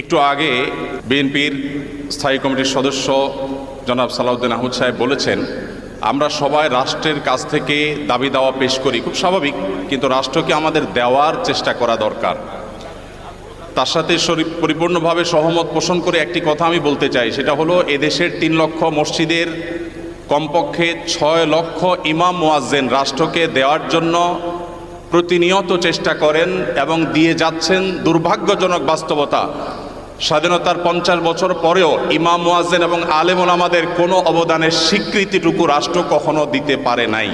একটু আগে বিএনপির স্থায়ী কমিটির সদস্য জনাব সালাউদ্দিন আহমদ সাহেব বলেছেন, আমরা সবাই রাষ্ট্রের কাছ থেকে দাবি দাওয়া পেশ করি, খুব স্বাভাবিক, কিন্তু রাষ্ট্রকে আমাদের দেওয়ার চেষ্টা করা দরকার। তার সাথে পরিপূর্ণভাবে সহমত পোষণ করে একটি কথা আমি বলতে চাই, সেটা হলো এদেশের 3 লক্ষ মসজিদের কমপক্ষে 6 লক্ষ ইমাম মুয়াজ্জিন রাষ্ট্রকে দেওয়ার জন্য প্রতিনিয়ত চেষ্টা করেন এবং দিয়ে যাচ্ছেন। দুর্ভাগ্যজনক বাস্তবতা, স্বাধীনতার 50 বছর পরেও ইমাম মুয়াজ্জিন এবং আলেম ওলামাদের কোনো অবদানের স্বীকৃতিটুকু রাষ্ট্র কখনো দিতে পারে নাই।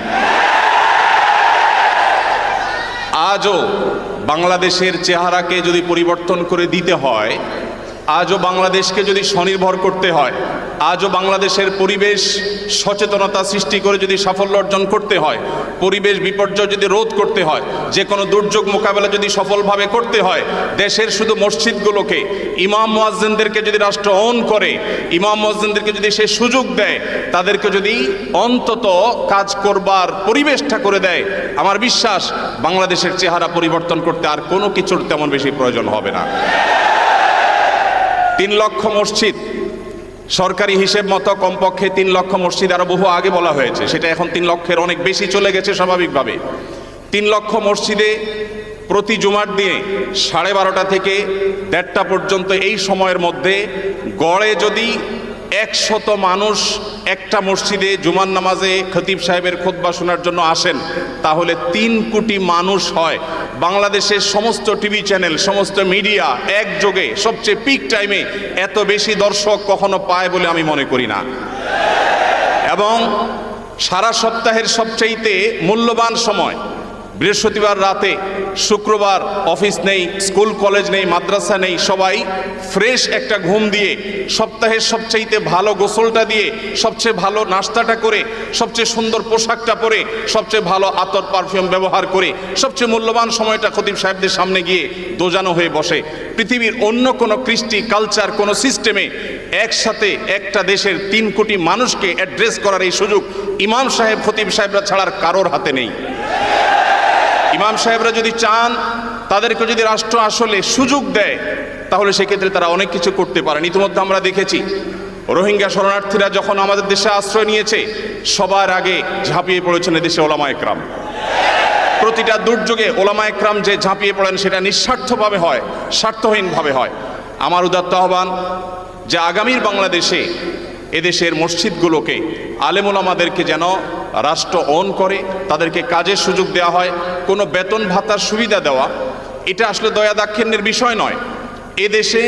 আজও বাংলাদেশের চেহারাকে যদি পরিবর্তন করে দিতে হয়, আজও বাংলাদেশকে যদি স্বনির্ভর করতে হয়, আজও বাংলাদেশের পরিবেশ সচেতনতা সৃষ্টি করে যদি সাফল্য অর্জন করতে হয়, পরিবেশ বিপর্যয় যদি রোধ করতে হয়, যে কোনো দুর্যোগ মোকাবেলা যদি সফলভাবে করতে হয়, দেশের শুধু মসজিদগুলোকে ইমাম মুয়াজ্জিনদেরকে যদি রাষ্ট্র অন করে, ইমাম মুয়াজ্জিনদেরকে যদি সে সুযোগ দেয়, তাদেরকে যদি অন্তত কাজ করবার পরিবেশটা করে দেয়, আমার বিশ্বাস বাংলাদেশের চেহারা পরিবর্তন করতে আর কোনো কিছুর তেমন বেশি প্রয়োজন হবে না। 3 লক্ষ মসজিদ সরকারি হিসেব মতো কমপক্ষে 3 লক্ষ মসজিদ আরো বহু আগে বলা হয়েছে, সেটা এখন 3 লক্ষের অনেক বেশি চলে গেছে স্বাভাবিকভাবে। 3 লক্ষ মসজিদে প্রতি জুমার দিনে 12:30 থেকে 1:30 পর্যন্ত এই সময়ের মধ্যে গড়ে যদি 100 মানুষ একটা মসজিদে জুমার নামাজে খতিব সাহেবের খুতবা শোনার জন্য আসেন, তাহলে 3 কোটি মানুষ হয়। বাংলাদেশের সমস্ত টিভি চ্যানেল, সমস্ত মিডিয়া একযোগে সবচেয়ে পিক টাইমে এত বেশি দর্শক কখনো পায় বলে আমি মনে করি না। এবং সারা সপ্তাহের সবচাইতে মূল্যবান সময় বৃহস্পতিবার রাতে, শুক্রবার অফিস নেই, স্কুল কলেজ নেই, মাদ্রাসা নেই, সবাই ফ্রেশ একটা ঘুম দিয়ে, সপ্তাহের সবচাইতে ভালো গোসলটা দিয়ে, সবচেয়ে ভালো নাস্তাটা করে, সবচেয়ে সুন্দর পোশাকটা পরে, সবচেয়ে ভালো আতর পারফিউম ব্যবহার করে, সবচেয়ে মূল্যবান সময়টা খতিব সাহেবদের সামনে গিয়ে দোজানো হয়ে বসে। পৃথিবীর অন্য কোনো কৃষ্টি কালচার, কোনো সিস্টেমে একসাথে একটা দেশের 3 কোটি মানুষকে অ্যাড্রেস করার এই সুযোগ ইমাম সাহেব, খতিব সাহেবরা ছাড়ার কারোর হাতে নেই। ইমাম সাহেবরা যদি চান, তাদেরকে যদি রাষ্ট্র আসলে সুযোগ দেয়, তাহলে সেক্ষেত্রে তারা অনেক কিছু করতে পারেন। ইতিমধ্যে আমরা দেখেছি রোহিঙ্গা শরণার্থীরা যখন আমাদের দেশে আশ্রয় নিয়েছে, সবার আগে ঝাঁপিয়ে পড়েছেন এদেশে ওলামা একরাম। প্রতিটা দুর্যোগে ওলামা একরাম যে ঝাঁপিয়ে পড়েন, সেটা নিঃস্বার্থভাবে হয়, স্বার্থহীনভাবে হয়। আমার উদাত্ত আহ্বান যে আগামীর বাংলাদেশে এদেশের মসজিদগুলোকে, আলেম ওলামাদেরকে যেন রাষ্ট্র অন করে, তাদেরকে কাজের সুযোগ দেওয়া হয়। কোনো বেতন ভাতার সুবিধা দেওয়া, এটা আসলে দয়া দাক্ষিণ্যের বিষয় নয়। এদেশে